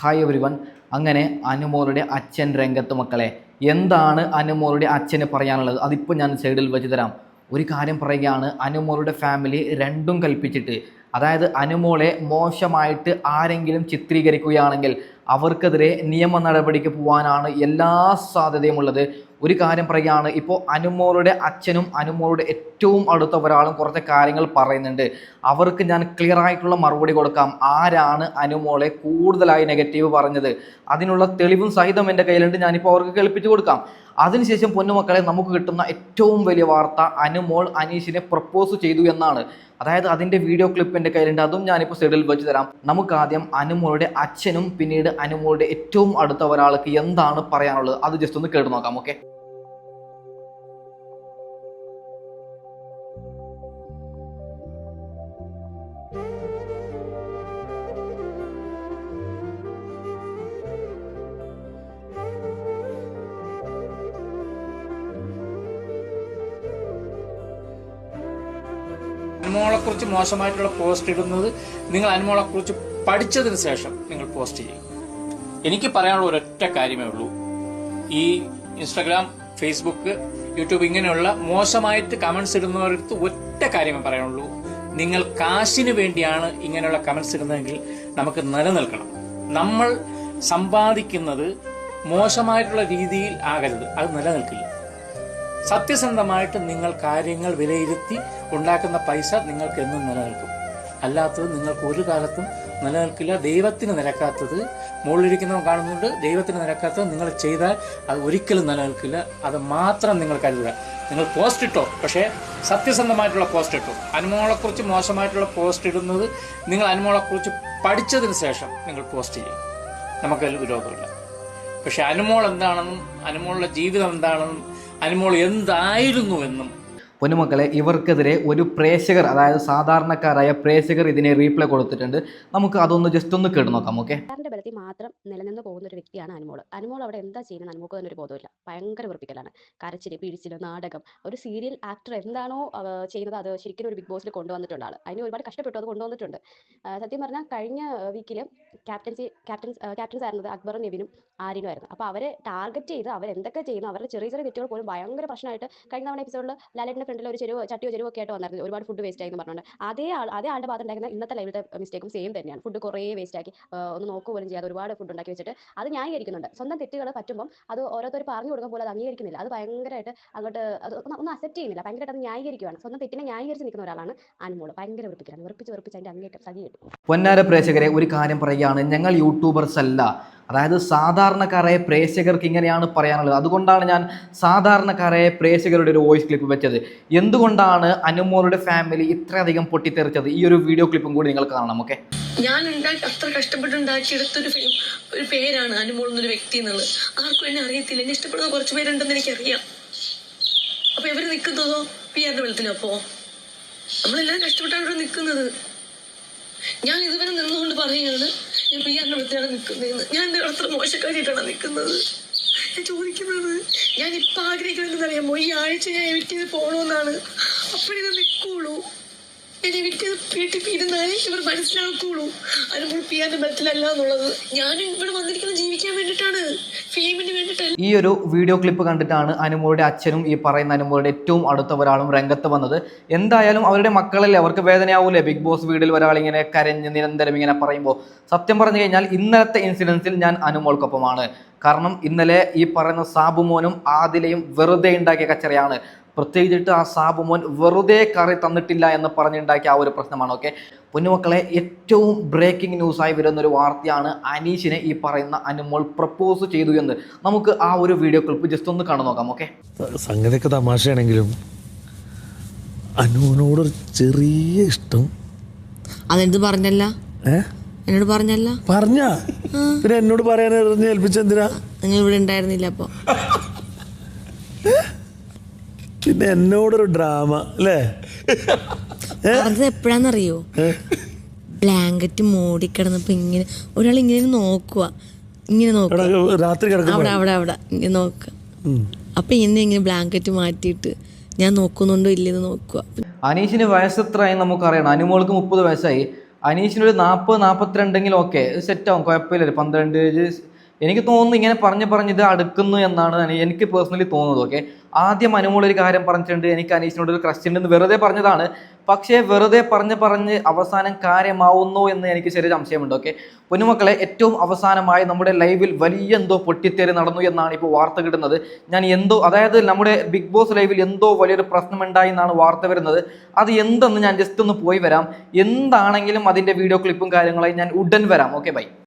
Hi everyone. അങ്ങനെ അനുമോളുടെ അച്ഛൻ രംഗത്ത് മക്കളെ. എന്താണ് അനുമോളുടെ അച്ഛന് പറയാനുള്ളത്? അതിപ്പോൾ ഞാൻ സൈഡിൽ വെച്ച് തരാം. ഒരു കാര്യം പറയുകയാണ്, അനുമോളുടെ ഫാമിലി രണ്ടും കൽപ്പിച്ചിട്ട്, അതായത് അനുമോളെ മോശമായിട്ട് ആരെങ്കിലും ചിത്രീകരിക്കുകയാണെങ്കിൽ അവർക്കെതിരെ നിയമ നടപടിക്ക് പോകാനാണ് എല്ലാ സാധ്യതയും ഉള്ളത്. ഒരു കാര്യം പറയുകയാണ്, ഇപ്പോൾ അനുമോളുടെ അച്ഛനും അനുമോളുടെ ഏറ്റവും അടുത്ത ഒരാളും കുറച്ച് കാര്യങ്ങൾ പറയുന്നുണ്ട്. അവർക്ക് ഞാൻ ക്ലിയർ ആയിട്ടുള്ള മറുപടി കൊടുക്കാം. ആരാണ് അനുമോളെ കൂടുതലായി നെഗറ്റീവ് പറഞ്ഞത്, അതിനുള്ള തെളിവും സഹിതം എൻ്റെ കയ്യിലുണ്ട്. ഞാനിപ്പോൾ അവർക്ക് കേൾപ്പിച്ചു കൊടുക്കാം. അതിനുശേഷം പൊന്നുമക്കളെ, നമുക്ക് കിട്ടുന്ന ഏറ്റവും വലിയ വാർത്ത, അനുമോൾ അനീഷിനെ പ്രപ്പോസ് ചെയ്തു എന്നാണ്. അതായത് അതിൻ്റെ വീഡിയോ ക്ലിപ്പ് എൻ്റെ കയ്യിലുണ്ട്, അതും ഞാനിപ്പോൾ സൈഡിൽ വെച്ച് തരാം. നമുക്ക് ആദ്യം അനുമോളുടെ അച്ഛനും പിന്നീട് അനുമോളുടെ ഏറ്റവും അടുത്ത ഒരാൾക്ക് എന്താണ് പറയാനുള്ളത് അത് ജസ്റ്റ് ഒന്ന് കേട്ട് നോക്കാം. ഓക്കെ. അനുമോളെക്കുറിച്ച് മോശമായിട്ടുള്ള പോസ്റ്റ് ഇടുന്നത് നിങ്ങൾ അനുമോളെക്കുറിച്ച് പഠിച്ചതിന് ശേഷം നിങ്ങൾ പോസ്റ്റ് ചെയ്യും. എനിക്ക് പറയാനുള്ള ഒരൊറ്റ കാര്യമേ ഉള്ളൂ. ഈ ഇൻസ്റ്റാഗ്രാം, ഫേസ്ബുക്ക്, യൂട്യൂബ് ഇങ്ങനെയുള്ള മോശമായിട്ട് കമന്റ്സ് ഇടുന്നവർക്ക് ഒറ്റ കാര്യമേ പറയാനുള്ളൂ. നിങ്ങൾ കാശിന് വേണ്ടിയാണ് ഇങ്ങനെയുള്ള കമന്റ്സ് ഇടുന്നതെങ്കിൽ നമുക്ക് നിലനിൽക്കണം. നമ്മൾ സമ്പാദിക്കുന്നത് മോശമായിട്ടുള്ള രീതിയിൽ ആകരുത്, അത് നിലനിൽക്കില്ല. സത്യസന്ധമായിട്ട് നിങ്ങൾ കാര്യങ്ങൾ വിലയിരുത്തി ഉണ്ടാക്കുന്ന പൈസ നിങ്ങൾക്ക് എന്നും നിലനിൽക്കും. അല്ലാത്തത് നിങ്ങൾക്ക് ഒരു കാലത്തും നിലനിൽക്കില്ല. ദൈവത്തിന് നിരക്കാത്തത് മുകളിലിരിക്കുന്നവൻ കാണുന്നുണ്ട്. ദൈവത്തിന് നിരക്കാത്തത് നിങ്ങൾ ചെയ്താൽ അത് ഒരിക്കലും നിലനിൽക്കില്ല. അത് മാത്രം നിങ്ങൾ കരുതുക. നിങ്ങൾ പോസ്റ്റ് ഇട്ടോ, പക്ഷേ സത്യസന്ധമായിട്ടുള്ള പോസ്റ്റ് ഇട്ടോ. അനുമോളെക്കുറിച്ച് മോശമായിട്ടുള്ള പോസ്റ്റ് ഇടുന്നത് നിങ്ങൾ അനുമോളെക്കുറിച്ച് പഠിച്ചതിന് ശേഷം നിങ്ങൾ പോസ്റ്റ് ചെയ്യും. നമുക്കതിൽ വിരോധമില്ല. പക്ഷെ അനുമോൾ എന്താണെന്നും അനുമോളുടെ ജീവിതം എന്താണെന്നും അനുമോൾ എന്തായിരുന്നു എന്നും പൊന്നുമക്കളെ, ഇവർക്കെതിരെ ഒരു പ്രേക്ഷകർ, അതായത് സാധാരണക്കാരായ പ്രേക്ഷകർ ഇതിനെ റീപ്ലൈ കൊടുത്തിട്ടുണ്ട്. നമുക്ക് അതൊന്ന് ജസ്റ്റ് ഒന്ന് കേട്ട് നോക്കാം. ഓക്കെ. ബലത്തിൽ മാത്രം നിലനിന്ന് പോകുന്ന ഒരു വ്യക്തിയാണ് അനുമോൾ. അനുമോൾ അവിടെ എന്താ ചെയ്യുന്നത് നമുക്ക് തന്നെ ഒരു ബോധമില്ല. ഭയങ്കര വെറുപ്പിക്കലാണ്. കരച്ചില്, പിഴിച്ചില്, നാടകം. ഒരു സീരിയൽ ആക്ടർ എന്താണോ ചെയ്യുന്നത് അത് ശരിക്കും ഒരു ബിഗ് ബോസിൽ കൊണ്ടുവന്നിട്ടുണ്ട് ആൾ. അതിന് ഒരുപാട് കഷ്ടപ്പെട്ടു അത് കൊണ്ടുവന്നിട്ടുണ്ട്. സത്യം പറഞ്ഞാൽ കഴിഞ്ഞ വീക്കിൽ ക്യാപ്റ്റൻസ് ആയിരുന്നത് അക്ബറും നെവിനും ആര്യനും ആയിരുന്നു. അപ്പോൾ അവരെ ടാർഗറ്റ് ചെയ്ത് അവരെന്തൊക്കെ ചെയ്യുന്നു, അവരുടെ ചെറിയ ചെറിയ തെറ്റുകൾ പോലും ഭയങ്കര പ്രശ്നമായിട്ട് കഴിഞ്ഞ തവണ എപ്പിസോഡിൽ ലാലേട്ടിന്റെ ഫ്രണ്ടിൽ ഒരു ചട്ടിയോ ഒക്കെ ആയിട്ട് വന്നായിരുന്നു. ഒരുപാട് ഫുഡ് വേസ്റ്റ് ആയി എന്ന് പറഞ്ഞുകൊണ്ട് അതേ ആളുടെ ഭാഗത്ത് ഉണ്ടായിരുന്ന ഇന്നത്തെ ലൈവിലത്തെ മിസ്റ്റേക്കും സെയിം തന്നെയാണ്. ഫുഡ് കുറേ വേസ്റ്റ് ആക്കി, ഒന്ന് നോക്കുക പോലും ചെയ്യാതെ ഒരുപാട് ഫുഡ് ഉണ്ടാക്കി വെച്ചിട്ട് അത് ന്യായീകരിക്കുന്നുണ്ട്. സ്വന്തം തെറ്റുകൾ പറ്റുമ്പോൾ അത് ഓരോരുത്തർ പറഞ്ഞു കൊടുക്കാൻ പോലെ അത് അംഗീകരിക്കുന്നില്ല. അത് ഭയങ്കരമായിട്ട് അങ്ങോട്ട് അത് ഒന്നും അക്സെപ്റ്റ് ചെയ്യുന്നില്ല. ഭയങ്കരമായിട്ട് അത് ന്യായീകരിക്കുകയാണ്. സ്വന്തം തെറ്റിനെ ന്യായീകരിച്ച് നിൽക്കുന്ന ഒരാളാണ് അനുമോൾ. ഭയങ്കര വെറുപ്പിക്കലാണ്. വെറുപ്പിച്ച് അതിന്റെ അങ്ങേറ്റം സജി കിട്ടും. പൊന്നാര പ്രേക്ഷകരെ, ഒരു കാര്യം പറയുകയാണ്, ഞങ്ങൾ യൂട്യൂബേഴ്സ് അല്ല. അതായത് സാധാരണക്കാരായ പ്രേക്ഷകർക്ക് ഇങ്ങനെയാണ് പറയാനുള്ളത്. അതുകൊണ്ടാണ് ഞാൻ സാധാരണക്കാരായ പ്രേക്ഷകരുടെ ഒരു വോയിസ് ക്ലിപ്പ് വെച്ചത്. എന്തുകൊണ്ടാണ് അനുമോളുടെ ഫാമിലി ഇത്രയധികം പൊട്ടിത്തെറിച്ചത്, ഈ ഒരു വീഡിയോ ക്ലിപ്പും കൂടി നിങ്ങൾ കാണണം. ഓക്കെ. ഞാൻ അത്ര കഷ്ടപ്പെട്ടുണ്ടാക്കിയെടുത്തൊരു ഒരു പേരാണ് അനുമോൾ എന്നൊരു വ്യക്തി എന്നുള്ളത്. ആർക്കും എന്നെ അറിയത്തില്ല. എന്നെ ഇഷ്ടപ്പെടുന്ന കുറച്ച് പേരുണ്ടെന്ന് എനിക്കറിയാം. അപ്പൊ ഇവര് നിൽക്കുന്നതോ പിയാറിന്റെ വെള്ളത്തിലപ്പോ നമ്മളെല്ലാവരും കഷ്ടപ്പെട്ടാണ് ഇവിടെ നിൽക്കുന്നത്. ഞാൻ ഇതുവരെ നിന്നുകൊണ്ട് പറയുകയാണ് ഞാൻ പിയാറിന്റെ വെള്ളത്തിലാണ് നിൽക്കുന്നതെന്ന്. ഞാൻ എന്റെ അത്ര മോശക്കാരിയിട്ടാണ് നിൽക്കുന്നത്. ഞാൻ ചോദിക്കുന്നത്, ഞാൻ ഇപ്പൊ ആഗ്രഹിക്കുന്നതെന്നറിയാമോ, ഈ ആഴ്ച ഞാൻ എവിറ്റ് ചെയ്ത് പോകണമെന്നാണ്. അപ്പോഴിത് നിൽക്കുള്ളൂ. ഞാൻ എവിറ്റ് വീട്ടിൽ ഇരുന്നാലേ ഇവർ മനസ്സിലാക്കുള്ളൂ അനുമോൾ പിയാറിന്റെ ബലത്തിലല്ല എന്നുള്ളത്. ഞാനും ഇവിടെ വന്നിരിക്കുന്നത് ജീവിക്കാൻ വേണ്ടിയിട്ടാണ്, ഫെയിമിന് വേണ്ടിയിട്ടല്ല. ഈ ഒരു വീഡിയോ ക്ലിപ്പ് കണ്ടിട്ടാണ് അനുമോളുടെ അച്ഛനും ഈ പറയുന്ന അനുമോളുടെ ഏറ്റവും അടുത്ത ഒരാളും രംഗത്ത് വന്നത്. എന്തായാലും അവരുടെ മക്കളല്ലേ, അവർക്ക് വേദനയാവൂലേ ബിഗ് ബോസ് വീട്ടിൽ ഒരാളിങ്ങനെ കരഞ്ഞ് നിരന്തരം ഇങ്ങനെ പറയുമ്പോൾ. സത്യം പറഞ്ഞു കഴിഞ്ഞാൽ ഇന്നലത്തെ ഇൻസിഡൻസിൽ ഞാൻ അനുമോൾക്കൊപ്പമാണ്. കാരണം ഇന്നലെ ഈ പറയുന്ന സാബുമോനും ആദിലയും വെറുതെ ഉണ്ടാക്കിയ കച്ചറയാണ്. പ്രത്യേകിച്ചിട്ട് ആ സാബുമോൻ വെറുതെ കറി തന്നിട്ടില്ല എന്ന് പറഞ്ഞുണ്ടാക്കിയ ആ ഒരു പ്രശ്നമാണ്. ഓക്കെ. പൊന്നുമക്കളെ, ഏറ്റവും ബ്രേക്കിംഗ് ന്യൂസായി വരുന്നൊരു വാർത്തയാണ് അനീഷിനെ ഈ പറയുന്ന അനുമോൾ പ്രപ്പോസ് ചെയ്തു എന്ന്. നമുക്ക് ആ ഒരു വീഡിയോ ക്ലിപ്പ് ജസ്റ്റ് ഒന്ന് കണ്ടു നോക്കാം. ഓക്കെ. സംഗതിയൊക്കെ തമാശയാണെങ്കിലും അനുവിനോടൊരു ചെറിയ ഇഷ്ടം. അതെന്ത് പറഞ്ഞല്ല? എന്നോട് പറഞ്ഞല്ല. പറഞ്ഞ പിന്നെ എന്നോട് പറയാൻ ഏൽപ്പിച്ചെന്തിനാ? നിങ്ങൾ ഇവിടെ ഉണ്ടായിരുന്നില്ല അപ്പൊ. പിന്നെ എന്നോടൊരു ഡ്രാമ അല്ലേ? അത് എപ്പോഴാന്നറിയോ? ബ്ലാങ്കറ്റ് മൂടിക്കിടന്നപ്പോ ഇങ്ങനെ ഒരാൾ ഇങ്ങനെ നോക്കുക, ഇങ്ങനെ നോക്കുക, രാത്രി അവിടെ ഇങ്ങനെ നോക്കുക. അപ്പൊ ഇങ്ങനെ ബ്ലാങ്കറ്റ് മാറ്റിയിട്ട് ഞാൻ നോക്കുന്നുണ്ടോ ഇല്ലെന്ന് നോക്കുക. അനീഷിന് വയസ്സ് എത്രയായി നമുക്കറിയണം. അനുമോൾക്ക് 30 വയസ്സായി. അനീഷിനൊരു 40-42 ഓക്കെ സെറ്റാവും, കുഴപ്പമില്ല. ഒരു 12 എനിക്ക് തോന്നുന്നു ഇങ്ങനെ പറഞ്ഞ് ഇത് അടുക്കുന്നു എന്നാണ് എനിക്ക് പേഴ്സണലി തോന്നുന്നത്. ഓക്കെ, ആദ്യം അനുമോൾ ഒരു കാര്യം പറഞ്ഞിട്ടുണ്ട്, എനിക്ക് അനീഷിനോട് ഒരു ക്രഷ് ഉണ്ടെന്ന് വെറുതെ പറഞ്ഞതാണ്. പക്ഷേ വെറുതെ പറഞ്ഞ് അവസാനം കാര്യമാവുന്നു എന്ന് എനിക്ക് ചെറിയ സംശയമുണ്ട്. ഓക്കെ, പൊന്നുമക്കളെ, ഏറ്റവും അവസാനമായി നമ്മുടെ ലൈവിൽ വലിയ എന്തോ പൊട്ടിത്തേറി നടന്നു എന്നാണ് ഇപ്പോൾ വാർത്ത കിട്ടുന്നത്. അതായത് നമ്മുടെ ബിഗ് ബോസ് ലൈവിൽ എന്തോ വലിയൊരു പ്രശ്നമുണ്ടായി എന്നാണ് വാർത്ത വരുന്നത്. അത് എന്തെന്ന് ഞാൻ ജസ്റ്റ് ഒന്ന് പോയി വരാം. എന്താണെങ്കിലും അതിൻ്റെ വീഡിയോ ക്ലിപ്പും കാര്യങ്ങളായി ഞാൻ ഉടൻ വരാം. Okay, by.